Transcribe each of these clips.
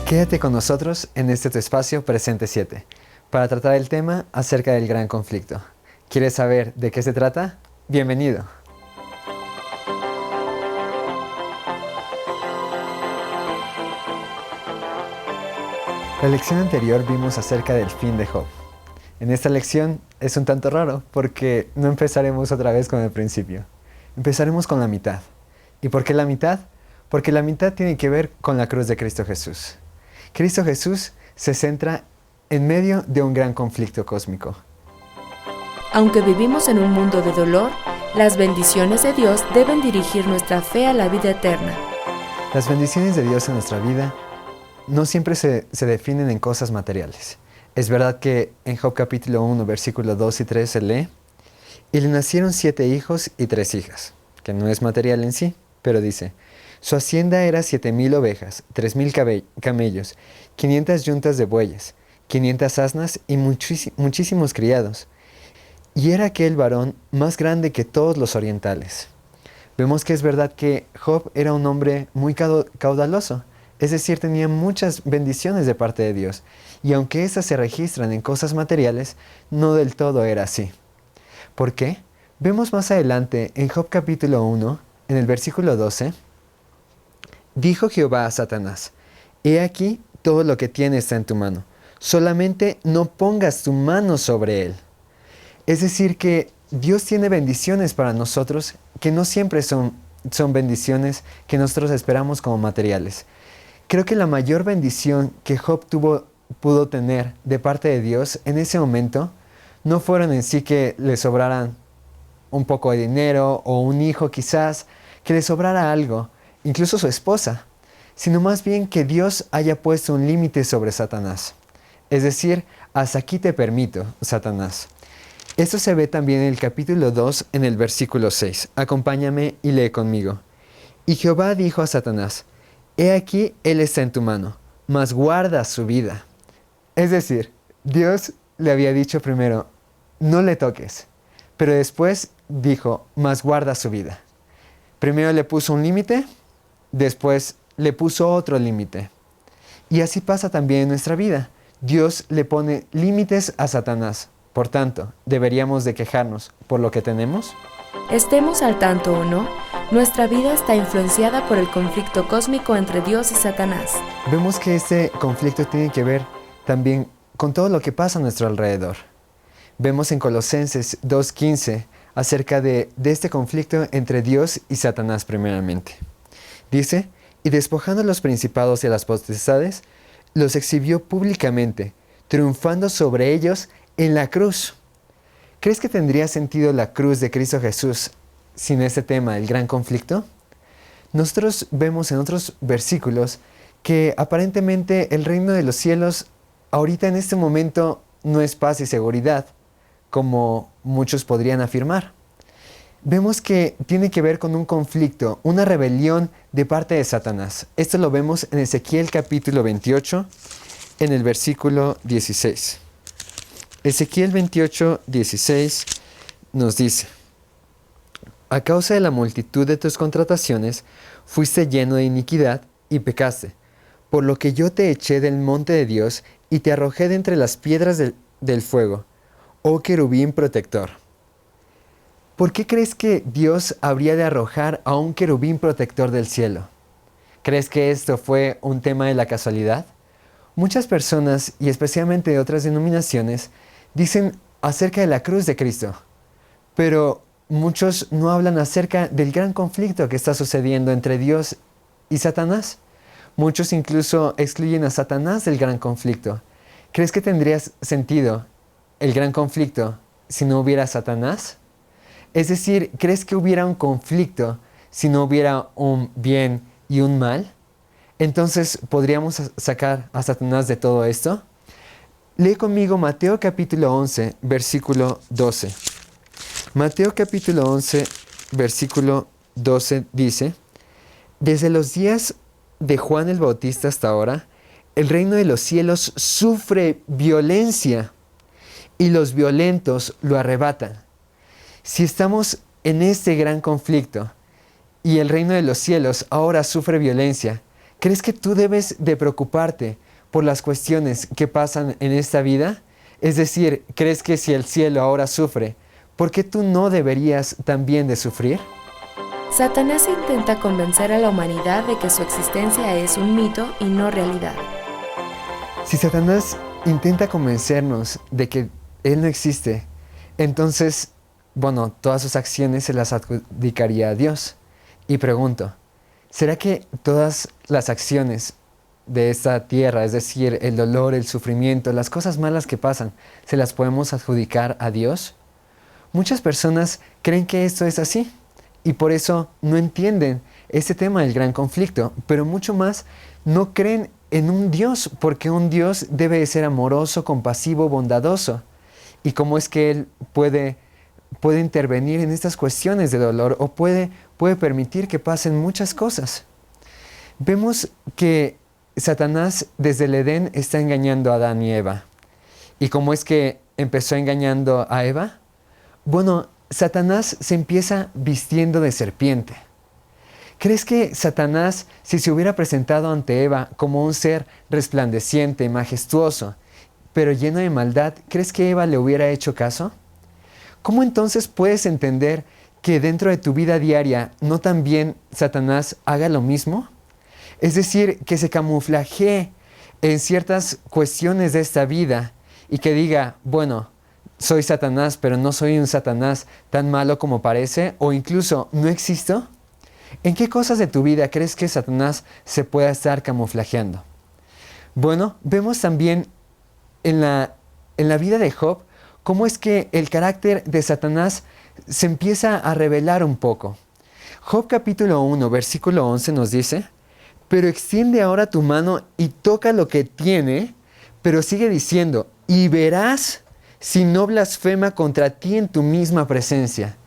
Quédate con nosotros en este tu espacio Presente 7 para tratar el tema acerca del gran conflicto. ¿Quieres saber de qué se trata? Bienvenido. La lección anterior vimos acerca del fin de Job. En esta lección es un tanto raro porque no empezaremos otra vez con el principio. Empezaremos con la mitad. ¿Y por qué la mitad? Porque la mitad tiene que ver con la cruz de Cristo Jesús. Cristo Jesús se centra en medio de un gran conflicto cósmico. Aunque vivimos en un mundo de dolor, las bendiciones de Dios deben dirigir nuestra fe a la vida eterna. Las bendiciones de Dios en nuestra vida no siempre se definen en cosas materiales. Es verdad que en Job capítulo 1, versículos 2 y 3 se lee: y le nacieron 7 hijos y 3 hijas, que no es material en sí, pero dice: su hacienda era 7,000 ovejas, 3,000 camellos, 500 yuntas de bueyes, 500 asnas y muchísimos criados. Y era aquel varón más grande que todos los orientales. Vemos que es verdad que Job era un hombre muy caudaloso, es decir, tenía muchas bendiciones de parte de Dios. Y aunque esas se registran en cosas materiales, no del todo era así. ¿Por qué? Vemos más adelante en Job capítulo 1, en el versículo 12, dijo Jehová a Satanás: he aquí todo lo que tiene está en tu mano, solamente no pongas tu mano sobre él. Es decir, que Dios tiene bendiciones para nosotros que no siempre son bendiciones que nosotros esperamos como materiales. Creo que la mayor bendición que Job pudo tener de parte de Dios en ese momento no fueron en sí que le sobraran un poco de dinero o un hijo quizás, que le sobrara algo, incluso su esposa, sino más bien que Dios haya puesto un límite sobre Satanás. Es decir, hasta aquí te permito, Satanás. Esto se ve también en el capítulo 2, en el versículo 6. Acompáñame y lee conmigo. Y Jehová dijo a Satanás: he aquí, él está en tu mano, mas guarda su vida. Es decir, Dios le había dicho primero: no le toques. Pero después dijo: mas guarda su vida. Primero le puso un límite, después le puso otro límite. Y así pasa también en nuestra vida. Dios le pone límites a Satanás. Por tanto, ¿deberíamos de quejarnos por lo que tenemos? Estemos al tanto o no, nuestra vida está influenciada por el conflicto cósmico entre Dios y Satanás. Vemos que este conflicto tiene que ver también con todo lo que pasa a nuestro alrededor. Vemos en Colosenses 2:15 acerca de este conflicto entre Dios y Satanás primeramente. Dice: y despojando a los principados y a las potestades, los exhibió públicamente, triunfando sobre ellos en la cruz. ¿Crees que tendría sentido la cruz de Cristo Jesús sin este tema, el gran conflicto? Nosotros vemos en otros versículos que aparentemente el reino de los cielos ahorita en este momento no es paz y seguridad, como muchos podrían afirmar. Vemos que tiene que ver con un conflicto, una rebelión de parte de Satanás. Esto lo vemos en Ezequiel capítulo 28, en el versículo 16. Ezequiel 28, 16 nos dice: a causa de la multitud de tus contrataciones, fuiste lleno de iniquidad y pecaste, por lo que yo te eché del monte de Dios y te arrojé de entre las piedras del fuego, oh querubín protector. ¿Por qué crees que Dios habría de arrojar a un querubín protector del cielo? ¿Crees que esto fue un tema de la casualidad? Muchas personas, y especialmente de otras denominaciones, dicen acerca de la cruz de Cristo, pero muchos no hablan acerca del gran conflicto que está sucediendo entre Dios y Satanás. Muchos incluso excluyen a Satanás del gran conflicto. ¿Crees que tendría sentido el gran conflicto si no hubiera Satanás? Es decir, ¿crees que hubiera un conflicto si no hubiera un bien y un mal? Entonces, ¿podríamos sacar a Satanás de todo esto? Lee conmigo Mateo capítulo 11, versículo 12. Mateo capítulo 11, versículo 12 dice: desde los días de Juan el Bautista hasta ahora, el reino de los cielos sufre violencia y los violentos lo arrebatan. Si estamos en este gran conflicto y el reino de los cielos ahora sufre violencia, ¿Crees que tú debes de preocuparte por las cuestiones que pasan en esta vida? Es decir, ¿crees que si el cielo ahora sufre, por qué tú no deberías también de sufrir? Satanás intenta convencer a la humanidad de que su existencia es un mito y no realidad. Si Satanás intenta convencernos de que Él no existe, entonces, todas sus acciones se las adjudicaría a Dios. Y pregunto, ¿será que todas las acciones de esta tierra, es decir, el dolor, el sufrimiento, las cosas malas que pasan, se las podemos adjudicar a Dios? Muchas personas creen que esto es así y por eso no entienden este tema del gran conflicto, pero mucho más no creen en un Dios, porque un Dios debe de ser amoroso, compasivo, bondadoso. ¿Y cómo es que Él puede intervenir en estas cuestiones de dolor o puede permitir que pasen muchas cosas? Vemos que Satanás desde el Edén está engañando a Adán y Eva. ¿Y cómo es que empezó engañando a Eva? Satanás se empieza vistiendo de serpiente. ¿Crees que Satanás, si se hubiera presentado ante Eva como un ser resplandeciente, majestuoso, pero lleno de maldad, ¿crees que Eva le hubiera hecho caso? ¿Cómo entonces puedes entender que dentro de tu vida diaria no también Satanás haga lo mismo? Es decir, que se camuflajee en ciertas cuestiones de esta vida y que diga, soy Satanás, pero no soy un Satanás tan malo como parece, o incluso, ¿no existo? ¿En qué cosas de tu vida crees que Satanás se pueda estar camuflajeando? Vemos también en la vida de Job cómo es que el carácter de Satanás se empieza a revelar un poco. Job capítulo 1, versículo 11 nos dice, pero extiende ahora tu mano y toca lo que tiene, pero sigue diciendo, y verás si no blasfema contra ti en tu misma presencia.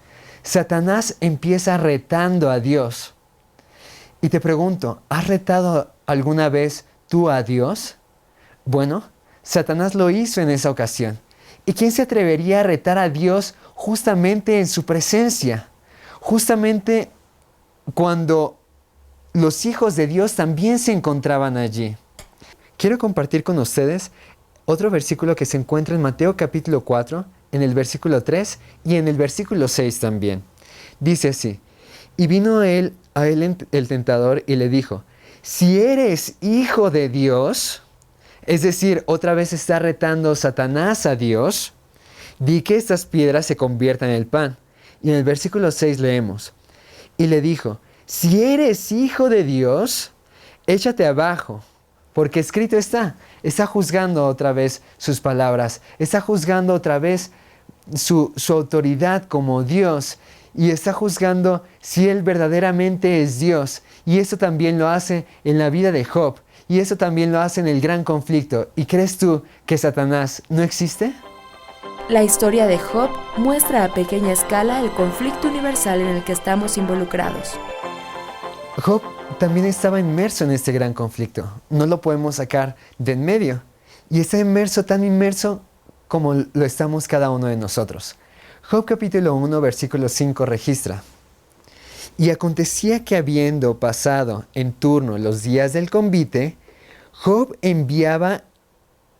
Satanás empieza retando a Dios. Y te pregunto, ¿has retado alguna vez tú a Dios? Satanás lo hizo en esa ocasión. ¿Y quién se atrevería a retar a Dios justamente en su presencia? Justamente cuando los hijos de Dios también se encontraban allí. Quiero compartir con ustedes otro versículo que se encuentra en Mateo capítulo 4, en el versículo 3 y en el versículo 6 también. Dice así, y vino a él el tentador y le dijo, si eres hijo de Dios, es decir, otra vez está retando Satanás a Dios, di que estas piedras se conviertan en el pan. Y en el versículo 6 leemos, y le dijo, si eres hijo de Dios, échate abajo, porque escrito está juzgando otra vez sus palabras, está juzgando otra vez su autoridad como Dios, y está juzgando si Él verdaderamente es Dios. Y eso también lo hace en la vida de Job, y eso también lo hace en el gran conflicto. ¿Y crees tú que Satanás no existe? La historia de Job muestra a pequeña escala el conflicto universal en el que estamos involucrados. Job también estaba inmerso en este gran conflicto. No lo podemos sacar de en medio. Y está inmerso, tan inmerso como lo estamos cada uno de nosotros. Job capítulo 1, versículo 5 registra. Y acontecía que habiendo pasado en turno los días del convite, Job enviaba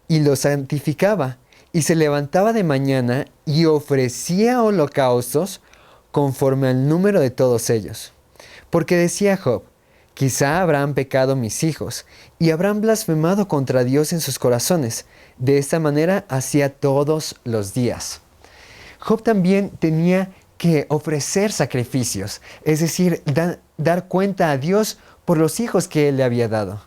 y lo santificaba, y se levantaba de mañana y ofrecía holocaustos conforme al número de todos ellos. Porque decía Job, quizá habrán pecado mis hijos, y habrán blasfemado contra Dios en sus corazones. De esta manera hacía todos los días. Job también tenía que ofrecer sacrificios, es decir, dar cuenta a Dios por los hijos que Él le había dado.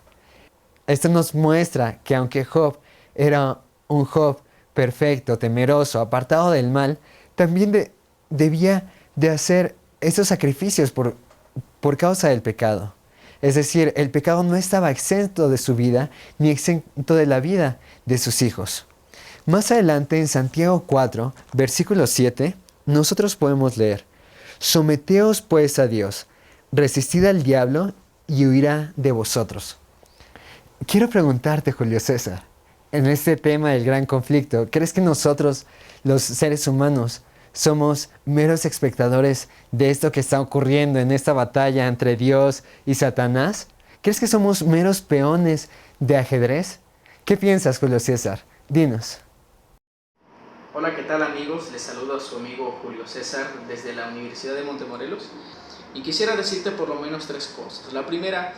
Esto nos muestra que aunque Job era un Job perfecto, temeroso, apartado del mal, también debía de hacer esos sacrificios por causa del pecado. Es decir, el pecado no estaba exento de su vida, ni exento de la vida de sus hijos. Más adelante en Santiago 4, versículo 7, nosotros podemos leer, someteos pues a Dios, resistid al diablo y huirá de vosotros. Quiero preguntarte, Julio César, en este tema del gran conflicto, ¿crees que nosotros, los seres humanos, somos meros espectadores de esto que está ocurriendo en esta batalla entre Dios y Satanás? ¿Crees que somos meros peones de ajedrez? ¿Qué piensas, Julio César? Dinos. Hola, ¿qué tal amigos? Les saluda a su amigo Julio César desde la Universidad de Montemorelos y quisiera decirte por lo menos 3 cosas. La primera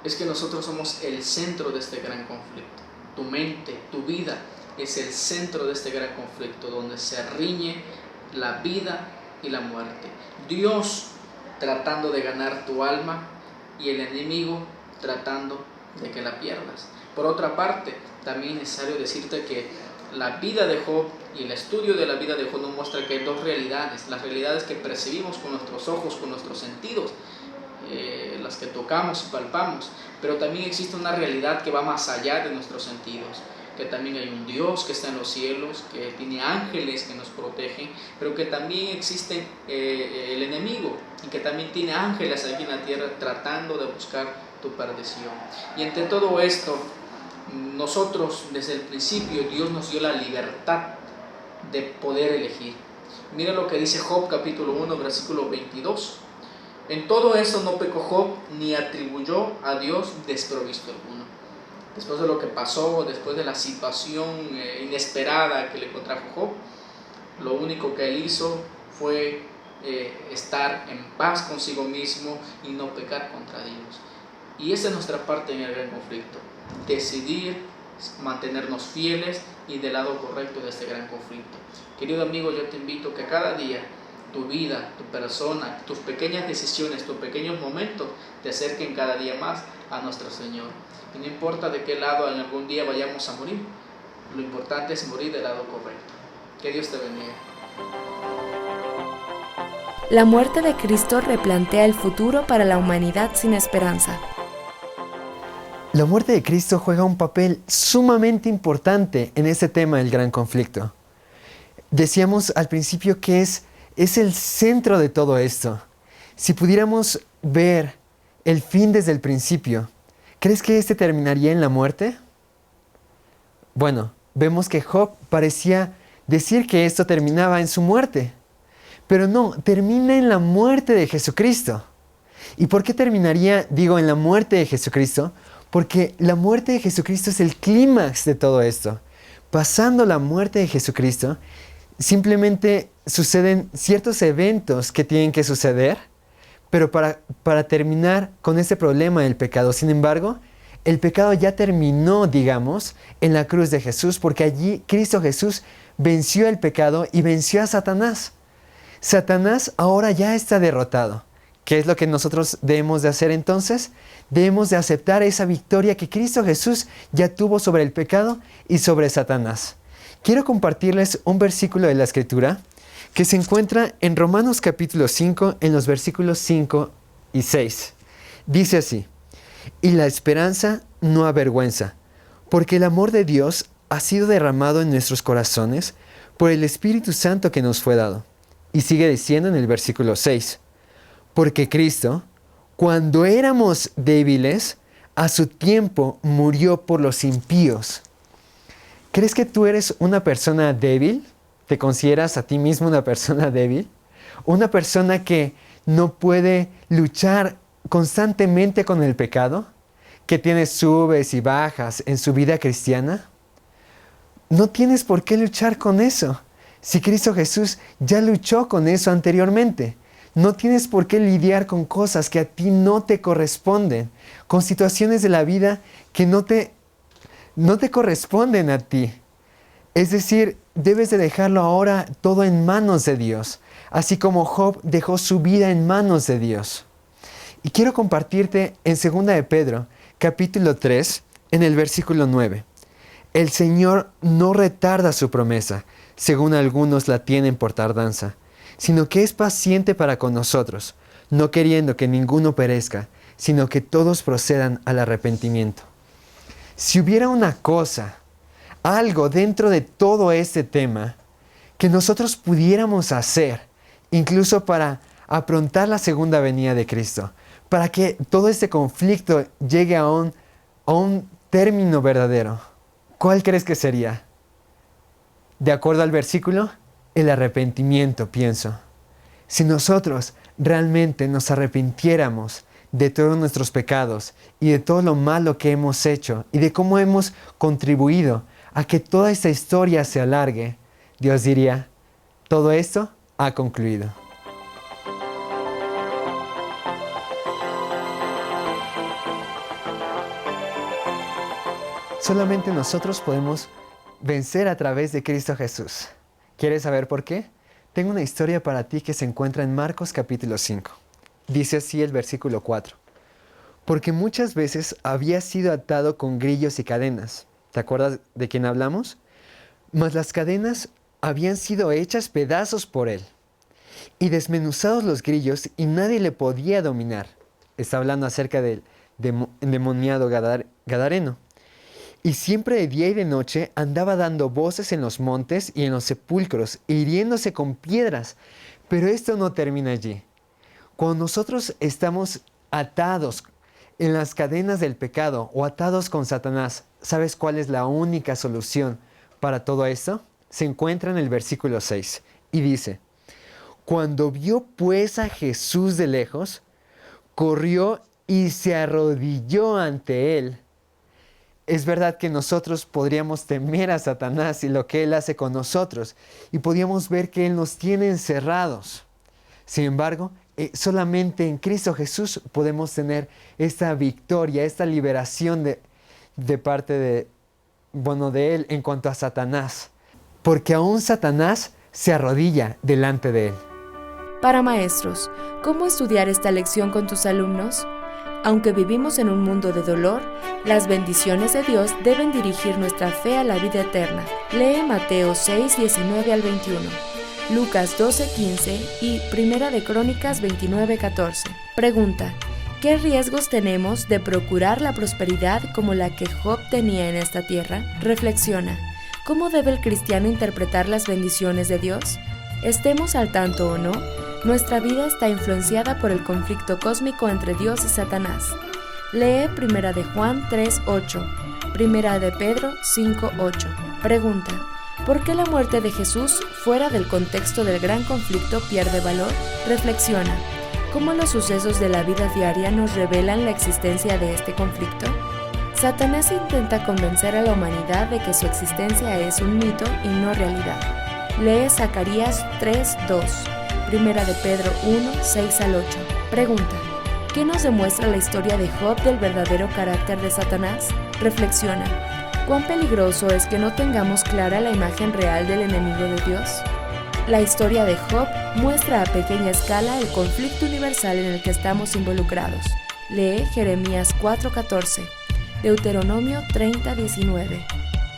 es que nosotros somos el centro de este gran conflicto. Tu mente, tu vida es el centro de este gran conflicto donde se riñe la vida y la muerte. Dios tratando de ganar tu alma y el enemigo tratando de que la pierdas. Por otra parte, también es necesario decirte que la vida de Job y el estudio de la vida de Job nos muestra que hay 2 realidades. Las realidades que percibimos con nuestros ojos, con nuestros sentidos, las que tocamos y palpamos, pero también existe una realidad que va más allá de nuestros sentidos, que también hay un Dios que está en los cielos, que tiene ángeles que nos protegen, pero que también existe el enemigo y que también tiene ángeles aquí en la tierra tratando de buscar tu perdición. Y entre todo esto, nosotros desde el principio Dios nos dio la libertad de poder elegir. Mira lo que dice Job capítulo 1 versículo 22. En todo eso no pecó Job ni atribuyó a Dios desprovisto alguno. Después de lo que pasó, después de la situación inesperada que le contrajo Job, lo único que él hizo fue estar en paz consigo mismo y no pecar contra Dios. Y esa es nuestra parte en el gran conflicto. Decidir mantenernos fieles y del lado correcto de este gran conflicto. Querido amigo, yo te invito que cada día tu vida, tu persona, tus pequeñas decisiones, tus pequeños momentos te acerquen cada día más a nuestro Señor. Y no importa de qué lado en algún día vayamos a morir, lo importante es morir del lado correcto. Que Dios te bendiga. La muerte de Cristo replantea el futuro para la humanidad sin esperanza. La muerte de Cristo juega un papel sumamente importante en este tema del gran conflicto. Decíamos al principio que es el centro de todo esto. Si pudiéramos ver el fin desde el principio, ¿crees que este terminaría en la muerte? Bueno, vemos que Job parecía decir que esto terminaba en su muerte, pero no, termina en la muerte de Jesucristo. ¿Y por qué terminaría, en la muerte de Jesucristo? Porque la muerte de Jesucristo es el clímax de todo esto. Pasando la muerte de Jesucristo, simplemente suceden ciertos eventos que tienen que suceder, pero para terminar con este problema del pecado. Sin embargo, el pecado ya terminó, en la cruz de Jesús, porque allí Cristo Jesús venció el pecado y venció a Satanás. Satanás ahora ya está derrotado. ¿Qué es lo que nosotros debemos de hacer entonces? Debemos de aceptar esa victoria que Cristo Jesús ya tuvo sobre el pecado y sobre Satanás. Quiero compartirles un versículo de la Escritura que se encuentra en Romanos capítulo 5, en los versículos 5 y 6. Dice así: y la esperanza no avergüenza, porque el amor de Dios ha sido derramado en nuestros corazones por el Espíritu Santo que nos fue dado. Y sigue diciendo en el versículo 6, porque Cristo, cuando éramos débiles, a su tiempo murió por los impíos. ¿Crees que tú eres una persona débil? ¿Te consideras a ti mismo una persona débil? ¿Una persona que no puede luchar constantemente con el pecado? ¿Que tiene subes y bajas en su vida cristiana? No tienes por qué luchar con eso. Si Cristo Jesús ya luchó con eso anteriormente. No tienes por qué lidiar con cosas que a ti no te corresponden, con situaciones de la vida que no te corresponden a ti. Es decir, debes de dejarlo ahora todo en manos de Dios, así como Job dejó su vida en manos de Dios. Y quiero compartirte en 2 de Pedro, capítulo 3, en el versículo 9. El Señor no retarda su promesa, según algunos la tienen por tardanza, sino que es paciente para con nosotros, no queriendo que ninguno perezca, sino que todos procedan al arrepentimiento. Si hubiera una cosa, algo dentro de todo este tema, que nosotros pudiéramos hacer, incluso para aprontar la segunda venida de Cristo, para que todo este conflicto llegue a un término verdadero, ¿cuál crees que sería? De acuerdo al versículo, el arrepentimiento, pienso. Si nosotros realmente nos arrepintiéramos de todos nuestros pecados y de todo lo malo que hemos hecho y de cómo hemos contribuido a que toda esta historia se alargue, Dios diría, todo esto ha concluido. Solamente nosotros podemos vencer a través de Cristo Jesús. ¿Quieres saber por qué? Tengo una historia para ti que se encuentra en Marcos capítulo 5. Dice así el versículo 4. Porque muchas veces había sido atado con grillos y cadenas. ¿Te acuerdas de quién hablamos? Mas las cadenas habían sido hechas pedazos por él. Y desmenuzados los grillos y nadie le podía dominar. Está hablando acerca del endemoniado gadareno. Y siempre de día y de noche andaba dando voces en los montes y en los sepulcros, hiriéndose con piedras. Pero esto no termina allí. Cuando nosotros estamos atados en las cadenas del pecado o atados con Satanás, ¿sabes cuál es la única solución para todo esto? Se encuentra en el versículo 6 y dice: Cuando vio pues a Jesús de lejos, corrió y se arrodilló ante él. Es verdad que nosotros podríamos temer a Satanás y lo que él hace con nosotros, y podríamos ver que él nos tiene encerrados. Sin embargo, solamente en Cristo Jesús podemos tener esta victoria, esta liberación de parte de él en cuanto a Satanás. Porque aún Satanás se arrodilla delante de él. Para maestros, ¿cómo estudiar esta lección con tus alumnos? Aunque vivimos en un mundo de dolor, las bendiciones de Dios deben dirigir nuestra fe a la vida eterna. Lee Mateo 6, 19 al 21, Lucas 12, 15 y Primera de Crónicas 29, 14. Pregunta: ¿qué riesgos tenemos de procurar la prosperidad como la que Job tenía en esta tierra? Reflexiona: ¿cómo debe el cristiano interpretar las bendiciones de Dios? Estemos al tanto o no, nuestra vida está influenciada por el conflicto cósmico entre Dios y Satanás. Lee Primera de Juan 3:8, Primera de Pedro 5:8. Pregunta: ¿por qué la muerte de Jesús fuera del contexto del gran conflicto pierde valor? Reflexiona: ¿cómo los sucesos de la vida diaria nos revelan la existencia de este conflicto? Satanás intenta convencer a la humanidad de que su existencia es un mito y no realidad. Lee Zacarías 3:2, Primera de Pedro 1, 6 al 8. Pregunta: ¿qué nos demuestra la historia de Job del verdadero carácter de Satanás? Reflexiona: ¿cuán peligroso es que no tengamos clara la imagen real del enemigo de Dios? La historia de Job muestra a pequeña escala el conflicto universal en el que estamos involucrados. Lee Jeremías 4:14, Deuteronomio 30:19.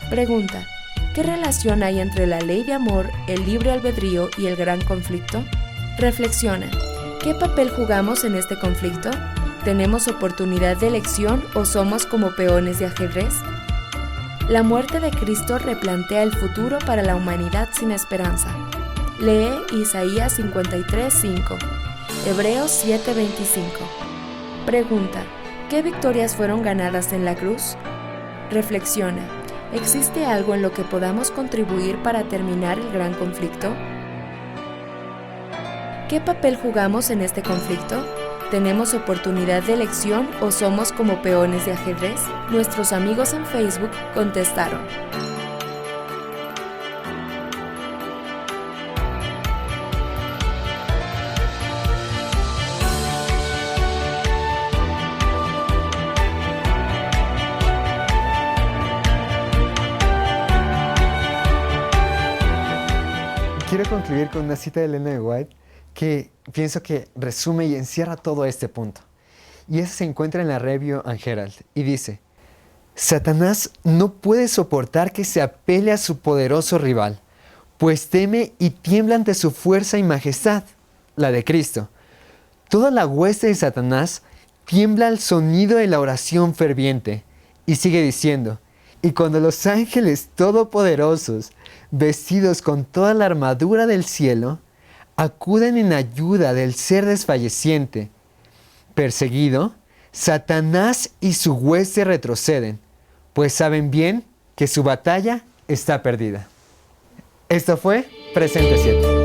Pregunta: ¿qué relación hay entre la ley de amor, el libre albedrío y el gran conflicto? Reflexiona: ¿qué papel jugamos en este conflicto? ¿Tenemos oportunidad de elección o somos como peones de ajedrez? La muerte de Cristo replantea el futuro para la humanidad sin esperanza. Lee Isaías 53:5, Hebreos 7:25. Pregunta: ¿qué victorias fueron ganadas en la cruz? Reflexiona: ¿existe algo en lo que podamos contribuir para terminar el gran conflicto? ¿Qué papel jugamos en este conflicto? ¿Tenemos oportunidad de elección o somos como peones de ajedrez? Nuestros amigos en Facebook contestaron. Quiero concluir con una cita de Elena de White que pienso que resume y encierra todo este punto. Y esa se encuentra en la Review and Herald y dice: Satanás no puede soportar que se apele a su poderoso rival, pues teme y tiembla ante su fuerza y majestad, la de Cristo. Toda la hueste de Satanás tiembla al sonido de la oración ferviente. Y sigue diciendo: y cuando los ángeles todopoderosos, vestidos con toda la armadura del cielo, acuden en ayuda del ser desfalleciente, perseguido, Satanás y su hueste retroceden, pues saben bien que su batalla está perdida. Esto fue Presente 7.